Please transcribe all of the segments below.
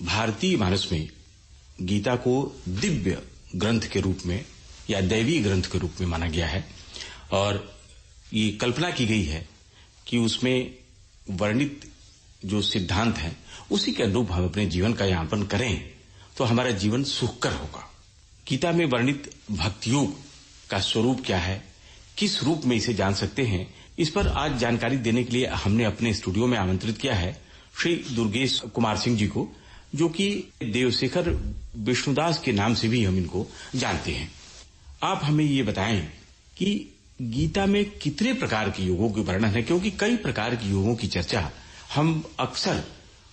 भारतीय मानस में गीता को दिव्य ग्रंथ के रूप में या दैवीय ग्रंथ के रूप में माना गया है और ये कल्पना की गई है कि उसमें वर्णित जो सिद्धांत हैं उसी के अनुरूप हम अपने जीवन का यापन करें तो हमारा जीवन सुखकर होगा। गीता में वर्णित भक्ति योग का स्वरूप क्या है, किस रूप में इसे जान सकते हैं, इस पर आज जानकारी देने के लिए हमने अपने स्टूडियो में आमंत्रित किया है श्री दुर्गेश कुमार सिंह जी को, जो कि देवशेखर विष्णुदास के नाम से भी हम इनको जानते हैं। आप हमें ये बताएं कि गीता में कितने प्रकार के योगों के वर्णन है, क्योंकि कई प्रकार के योगों की चर्चा हम अक्सर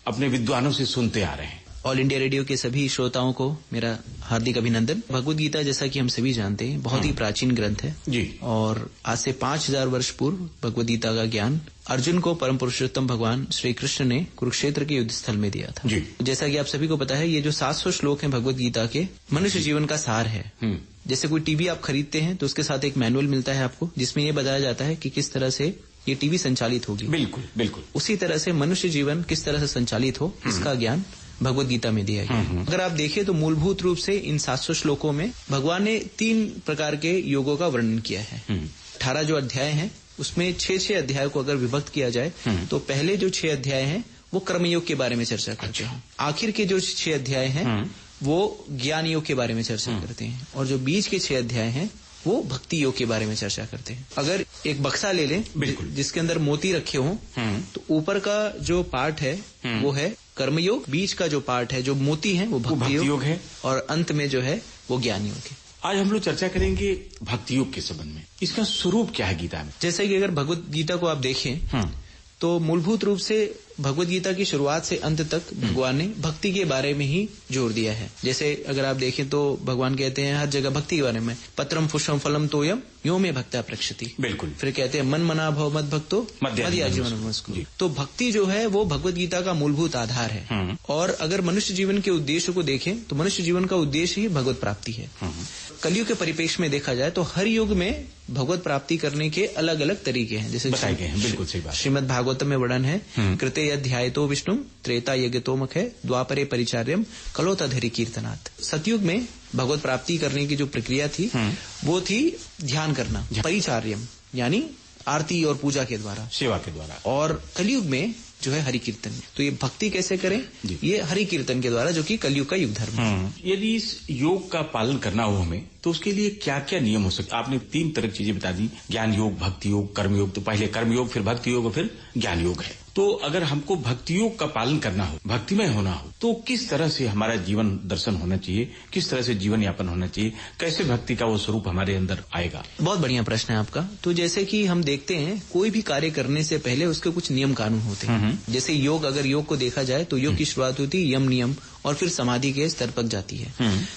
अपने विद्वानों से सुनते आ रहे हैं। ऑल इंडिया रेडियो के सभी श्रोताओं को मेरा हार्दिक अभिनंदन। भगवद गीता जैसा कि हम सभी जानते हैं बहुत ही प्राचीन ग्रंथ है जी, और आज से 5000 वर्ष पूर्व भगवद गीता का ज्ञान अर्जुन को परम पुरुषोत्तम भगवान श्री कृष्ण ने कुरुक्षेत्र के युद्ध स्थल में दिया था जी। जैसा कि आप सभी को पता है, ये जो 700 श्लोक हैं भगवद गीता के मनुष्य जीवन का सार है। जैसे कोई टीवी आप खरीदते हैं तो उसके साथ एक मैनुअल मिलता है आपको, जिसमें ये बताया जाता है कि किस तरह से ये टीवी संचालित होगी। बिल्कुल बिल्कुल उसी तरह से मनुष्य जीवन किस तरह से संचालित हो, इसका ज्ञान भगवद गीता में दिया गया। अगर आप देखें तो मूलभूत रूप से इन 700 श्लोकों में भगवान ने 3 प्रकार के योगों का वर्णन किया है। 18 जो अध्याय हैं उसमें 6 अध्याय को अगर विभक्त किया जाए तो पहले जो 6 अध्याय हैं वो कर्मयोग के बारे में चर्चा करते हैं। आखिर के जो 6 अध्याय हैं वो ज्ञान योग के बारे में चर्चा करते हैं और जो बीच के 6 अध्याय हैं वो भक्ति योग के बारे में चर्चा करते हैं। अगर एक बक्सा ले लें जिसके अंदर मोती रखे हों तो ऊपर का जो पार्ट है वो है कर्मयोग, बीच का जो पार्ट है जो मोती है वो भक्ति योग है और अंत में जो है वो ज्ञान योग है। आज हम लोग चर्चा करेंगे भक्ति योग के संबंध में। इसका स्वरूप क्या है गीता में? जैसे कि अगर भगवद गीता को आप देखें तो मूलभूत रूप से भगवद गीता की शुरुआत से अंत तक भगवान ने भक्ति के बारे में ही जोर दिया है। जैसे अगर आप देखें तो भगवान कहते हैं हर जगह भक्ति के बारे में, पत्रम पुष्पम फलम तोयम यो में भक्त्या प्रक्षति। बिल्कुल। फिर कहते हैं मन मना भव मद भक्तो मध्याजीवन नमस्कुरु। तो भक्ति जो है वो भगवद गीता का मूलभूत आधार है। और अगर मनुष्य जीवन के उद्देश्य को देखें तो मनुष्य जीवन का उद्देश्य ही भगवत प्राप्ति है। कलयुग के परिप्रेक्ष्य में देखा जाए तो हर युग में भगवत प्राप्ति करने के अलग अलग तरीके हैं, जैसे बताए गए हैं। बिल्कुल सही बात। श्रीमद् भागवतम में वर्णन है कृते अध्यायतो विष्णु त्रेता यज्ञतो मुखे द्वापरे परिचार्यम कलो तद्धरि कीर्तनात्। सतयुग में भगवत प्राप्ति करने की जो प्रक्रिया थी वो थी ध्यान करना, परिचार्यम यानी आरती और पूजा के द्वारा, सेवा के द्वारा। और कलयुग में जो है हरि कीर्तन। तो ये भक्ति कैसे करें? ये हरि कीर्तन के द्वारा, जो कि कलयुग का युग धर्म है। यदि इस योग का पालन करना हो हमें तो उसके लिए क्या क्या नियम हो सकते? आपने 3 तरह की चीजें बता दी, ज्ञान योग, भक्ति योग, कर्म योग। तो पहले कर्म योग, फिर भक्ति योग और फिर ज्ञान योग है। तो अगर हमको भक्ति योग का पालन करना हो, भक्तिमय होना हो, तो किस तरह से हमारा जीवन दर्शन होना चाहिए, किस तरह से जीवन यापन होना चाहिए, कैसे भक्ति का वो स्वरूप हमारे अंदर आएगा? बहुत बढ़िया प्रश्न है आपका। तो जैसे कि हम देखते हैं कोई भी कार्य करने से पहले उसके कुछ नियम कानून होते हैं। जैसे योग, अगर योग को देखा जाए तो योग की शुरुआत होती है यम नियम और फिर समाधि के स्तर पर जाती है।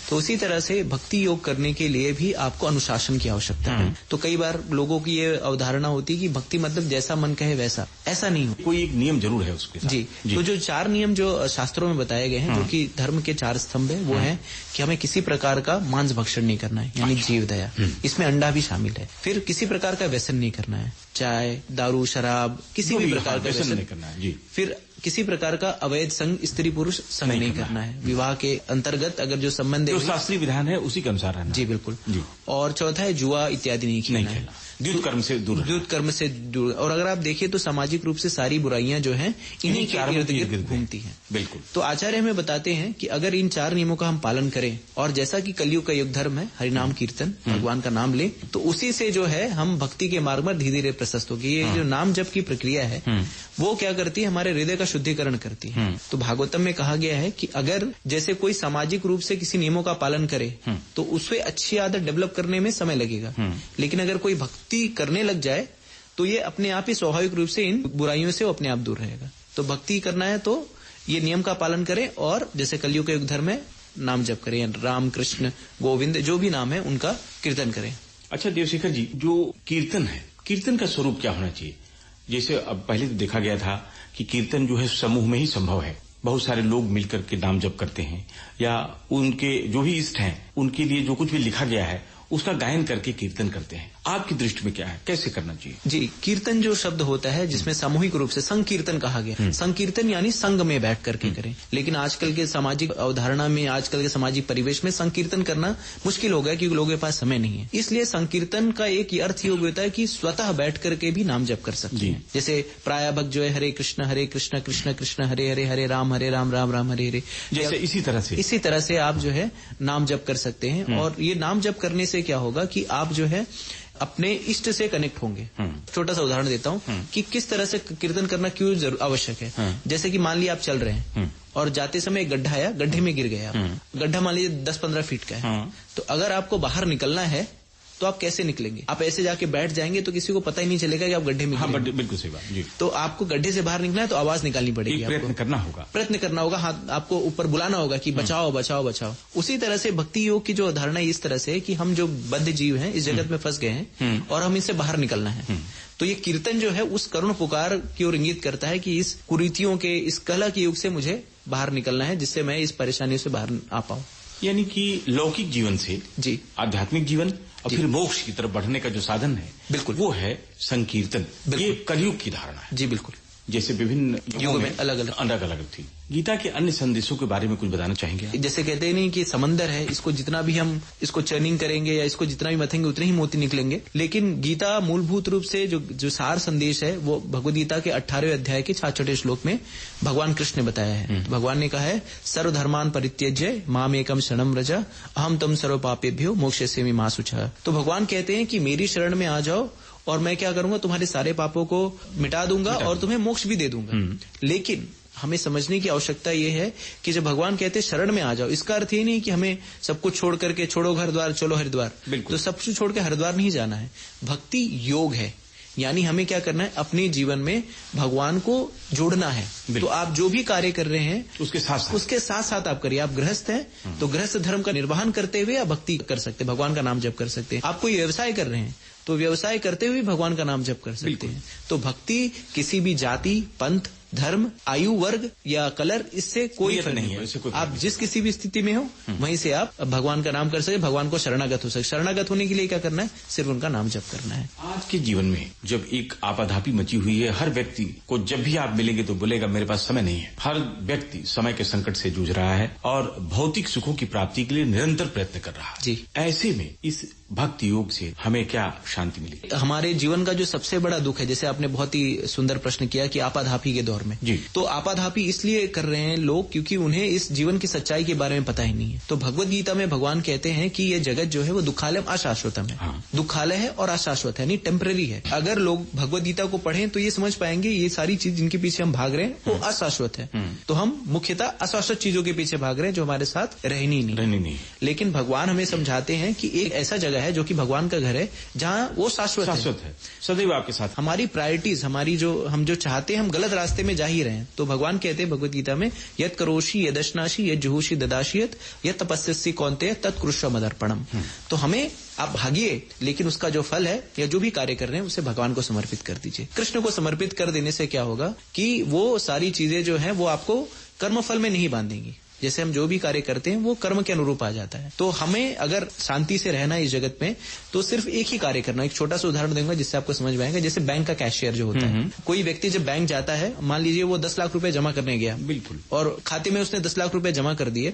तो उसी तरह से भक्ति योग करने के लिए भी आपको अनुशासन की आवश्यकता है। तो कई बार लोगों की ये अवधारणा होती है कि भक्ति मतलब जैसा मन कहे वैसा, ऐसा नहीं हो। कोई एक नियम जरूर है उसके साथ। जी। तो जो 4 नियम जो शास्त्रों में बताए गए हैं, जो कि धर्म के 4 स्तंभ है, वो है कि हमें किसी प्रकार का मांस भक्षण नहीं करना है, यानी जीव दया, इसमें अंडा भी शामिल है। फिर किसी प्रकार का व्यसन नहीं करना है, चाय, दारू, शराब, किसी भी प्रकार का व्यसन नहीं करना है। फिर किसी प्रकार का अवैध संग, स्त्री पुरुष संग नहीं करना है। विवाह के अंतर्गत अगर जो संबंध है, जो शास्त्रीय विधान है उसी के अनुसार रहना। जी बिल्कुल। और चौथा है जुआ इत्यादि नहीं खेलना है। द्युत कर्म से दूर। और अगर आप देखें तो सामाजिक रूप से सारी बुराइयां जो हैं इन्हीं के इर्द गिर्द घूमती हैं। बिल्कुल। तो आचार्य हमें बताते हैं कि अगर इन 4 नियमों का हम पालन करें और जैसा कि कलयुग का युग धर्म है हरिनाम कीर्तन, भगवान का नाम ले, तो उसी से जो है हम भक्ति के मार्ग में धीरे धीरे प्रशस्त होगी। ये जो नाम जप की प्रक्रिया है वो क्या करती है, हमारे हृदय का शुद्धिकरण करती है। तो भागवतम में कहा गया है कि अगर जैसे कोई सामाजिक रूप से किसी नियमों का पालन करे तो उससे अच्छी आदत डेवलप करने में समय लगेगा, लेकिन अगर कोई भक्ति करने लग जाए तो ये अपने आप ही स्वाभाविक रूप से इन बुराइयों से अपने आप दूर रहेगा। तो भक्ति करना है तो ये नियम का पालन करें और जैसे कलयुग के युग धर्म में नाम जप करें, राम कृष्ण गोविंद जो भी नाम है उनका कीर्तन करें। अच्छा देवशेखर जी, जो कीर्तन है, कीर्तन का स्वरूप क्या होना चाहिए? जैसे अब पहले तो देखा गया था कि कीर्तन जो है समूह में ही संभव है, बहुत सारे लोग मिलकर के नाम जप करते हैं या उनके जो भी इष्ट हैं उनके लिए जो कुछ भी लिखा गया है उसका गायन करके कीर्तन करते हैं। आपकी दृष्टि में क्या है, कैसे करना चाहिए? जी, कीर्तन जो शब्द होता है जिसमें सामूहिक रूप से संकीर्तन कहा गया, संकीर्तन यानी संग में बैठ करके करें। लेकिन आजकल के सामाजिक अवधारणा में, आजकल के सामाजिक परिवेश में संकीर्तन करना मुश्किल हो गया क्योंकि लोगों के पास समय नहीं है। इसलिए संकीर्तन का एक अर्थ ये होता है कि स्वतः बैठ करके भी नाम जप कर सकते हैं। जैसे प्राय भक्त जो है हरे कृष्ण कृष्ण कृष्ण हरे हरे, हरे राम राम राम हरे हरे, जैसे इसी तरह से आप जो है नाम जप कर सकते हैं। और ये नाम जप करने से क्या होगा कि आप जो है अपने इष्ट से कनेक्ट होंगे। छोटा सा उदाहरण देता हूँ कि किस तरह से कीर्तन करना क्यों आवश्यक है। जैसे कि मान लिया आप चल रहे हैं और जाते समय एक गड्ढा आया, गड्ढे में गिर गए आप। गड्ढा मान लीजिए 10-15 फीट का है। तो अगर आपको बाहर निकलना है तो आप कैसे निकलेंगे? आप ऐसे जाके बैठ जाएंगे तो किसी को पता ही नहीं चलेगा कि आप गड्ढे में गिरे। बिल्कुल सही बात जी। तो आपको गड्ढे से बाहर निकलना है तो आवाज निकालनी पड़ेगी, प्रयत्न करना होगा, हाथ आपको ऊपर बुलाना होगा कि बचाओ बचाओ बचाओ। उसी तरह से भक्ति योग की जो धारणा इस तरह से कि हम जो बद्ध जीव हैं इस जगत में फंस गए हैं और हम इनसे बाहर निकलना है। तो ये कीर्तन जो है उस करुण पुकार की ओर इंगित करता है कि इस कुरीतियों के, इस कलह के युग से मुझे बाहर निकलना है, जिससे मैं इस परेशानियों से बाहर आ पाऊं। यानी कि लौकिक जीवन से जी आध्यात्मिक जीवन और फिर मोक्ष की तरफ बढ़ने का जो साधन है, बिल्कुल वो है संकीर्तन। ये कलयुग की धारणा है। जी बिल्कुल। जैसे विभिन्न युगों में अलग अलग थी। गीता के अन्य संदेशों के बारे में कुछ बताना चाहेंगे? जैसे कहते हैं नहीं कि समंदर है, इसको जितना भी हम इसको चर्निंग करेंगे या इसको जितना भी मथेंगे उतने ही मोती निकलेंगे। लेकिन गीता मूलभूत रूप से जो सार संदेश है वो भगवद गीता के 18वें अध्याय के 66 श्लोक में भगवान कृष्ण ने बताया है। भगवान ने कहा है सर्वधर्मान परित्यज्य माम एकम शरणम व्रज अहम तम सर्व पापेभ्यो मोक्षयिष्यामि मा शुचः। तो भगवान कहते हैं कि मेरी शरण में आ जाओ और मैं क्या करूंगा, तुम्हारे सारे पापों को मिटा दूंगा और तुम्हें मोक्ष भी दे दूंगा। लेकिन हमें समझने की आवश्यकता यह है कि जब भगवान कहते हैं शरण में आ जाओ, इसका अर्थ ये नहीं कि हमें सब कुछ छोड़ करके छोड़ो घर द्वार चलो हरिद्वार। तो सब कुछ छोड़ के हरिद्वार नहीं जाना है। भक्ति योग है, यानी हमें क्या करना है, अपने जीवन में भगवान को जोड़ना है। तो आप जो भी कार्य कर रहे हैं उसके साथ साथ आप करिए। आप गृहस्थ हैं तो गृहस्थ धर्म का निर्वहन करते हुए आप भक्ति कर सकते हैं, भगवान का नाम जप कर सकते हैं। आप कोई व्यवसाय कर रहे हैं तो व्यवसाय करते हुए भगवान का नाम जप कर सकते हैं। तो भक्ति किसी भी जाति, पंथ, धर्म, आयु वर्ग या कलर, इससे कोई फर्क नहीं है। आप जिस किसी भी स्थिति में हो वहीं से आप भगवान का नाम कर सके, भगवान को शरणागत हो सके। शरणागत होने के लिए क्या करना है, सिर्फ उनका नाम जप करना है। आज के जीवन में जब एक आपाधापी मची हुई है, हर व्यक्ति को जब भी आप मिलेंगे तो बोलेगा मेरे पास समय नहीं है। हर व्यक्ति समय के संकट से जूझ रहा है और भौतिक सुखों की प्राप्ति के लिए निरंतर प्रयत्न कर रहा है। जी, ऐसे में इस भक्ति योग से हमें क्या शांति मिलेगी? हमारे जीवन का जो सबसे बड़ा दुख है, जैसे आपने बहुत ही सुंदर प्रश्न किया कि आपाधापी के दौर में जी, तो आपाधापी इसलिए कर रहे हैं लोग क्योंकि उन्हें इस जीवन की सच्चाई के बारे में पता ही नहीं है। तो भगवद गीता में भगवान कहते हैं कि ये जगत जो है वो दुखालयम अशाश्वतम है। दुखालय है और अशाश्वत है, यानी टेम्पररी है। अगर लोग भगवद गीता को पढ़ें तो ये समझ पाएंगे ये सारी चीज जिनके पीछे हम भाग रहे हैं वो अशाश्वत है। तो हम मुख्यतः अशाश्वत चीजों के पीछे भाग रहे हैं जो हमारे साथ रहनी नहीं। लेकिन भगवान हमें समझाते हैं कि एक ऐसा जगह है जो कि भगवान का घर है जहाँ वो शाश्वत है, सदैव आपके साथ। हमारी प्रायोरिटीज, हमारी हम जो चाहते हैं हम गलत रास्ते में जा ही रहे हैं। तो भगवान कहते हैं भगवद गीता में यत् करोषि यदश्नासि यत् जुहोषि ददाशियत यत् तपस्यसि कौन्तेय तत्कुरुष्व मदर्पणम। तो हमें आप भागिए, लेकिन उसका जो फल है या जो भी कार्य कर रहे हैं उसे भगवान को समर्पित कर दीजिए। कृष्ण को समर्पित कर देने से क्या होगा कि वो सारी चीजें जो है वो आपको कर्मफल में नहीं बांधेंगी। जैसे हम जो भी कार्य करते हैं वो कर्म के अनुरूप आ जाता है। तो हमें अगर शांति से रहना है इस जगत में तो सिर्फ एक ही कार्य करना है। एक छोटा सा उदाहरण दूंगा जिससे आपको समझ में आएगा। जैसे बैंक का कैशियर जो होता है, कोई व्यक्ति जब बैंक जाता है, मान लीजिए वो 10 लाख रुपए जमा करने गया, बिल्कुल, और खाते में उसने 10 लाख रुपए जमा कर दिए,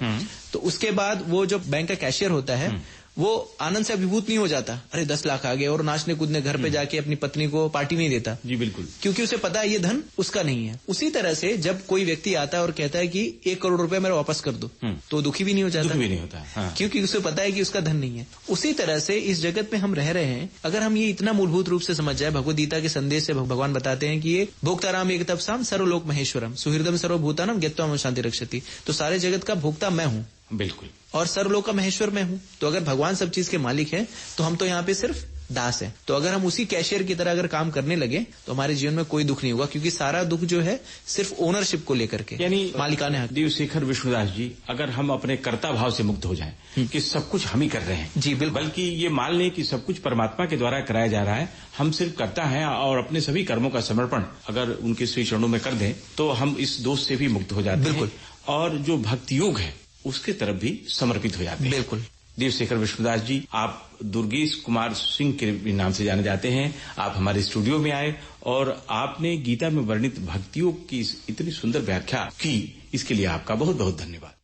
तो उसके बाद वो जो बैंक का कैशियर होता है वो आनंद से अभिभूत नहीं हो जाता, अरे 10 लाख आ गए, और नाचने कूदने घर पे जाके अपनी पत्नी को पार्टी नहीं देता। जी बिल्कुल, क्योंकि उसे पता है ये धन उसका नहीं है। उसी तरह से जब कोई व्यक्ति आता है और कहता है कि 1 करोड़ रुपए मेरा वापस कर दो, तो दुखी भी नहीं हो जाता, दुखी भी नहीं होता। हाँ। क्योंकि उसे पता है कि उसका धन नहीं है। उसी तरह से इस जगत में हम रह रहे हैं, अगर हम ये इतना मूलभूत रूप से समझ जाए, भगवद गीता के संदेश से भगवान बताते हैं कि ये भोक्ताराम एक तपसाम सर्वलोक महेश्वरम सुहृदम सर्वभूतानम ज्ञत्वा शांति रक्षति। तो सारे जगत का भोक्ता मैं हूँ, बिल्कुल, और सर्वलोक का महेश्वर मैं हूँ। तो अगर भगवान सब चीज के मालिक हैं तो हम तो यहाँ पे सिर्फ दास है। तो अगर हम उसी कैशियर की तरह अगर काम करने लगे तो हमारे जीवन में कोई दुख नहीं होगा, क्योंकि सारा दुख जो है सिर्फ ओनरशिप को लेकर के, यानी मालिकाने हक। देवशेखर विष्णुदास जी, अगर हम अपने कर्ता भाव से मुक्त हो जाएं कि सब कुछ हम ही कर रहे हैं, जी बिल्कुल, बल्कि ये मान लें कि सब कुछ परमात्मा के द्वारा कराया जा रहा है, हम सिर्फ करता है, और अपने सभी कर्मों का समर्पण अगर उनके श्री चरणों में कर दें तो हम इस दोष से भी मुक्त हो जाते हैं, और जो भक्ति योग है उसके तरफ भी समर्पित हो जाते हैं। बिल्कुल। देवशेखर विष्णुदास जी, आप दुर्गेश कुमार सिंह के भी नाम से जाने जाते हैं, आप हमारे स्टूडियो में आए और आपने गीता में वर्णित भक्तियों की इतनी सुंदर व्याख्या की, इसके लिए आपका बहुत बहुत धन्यवाद।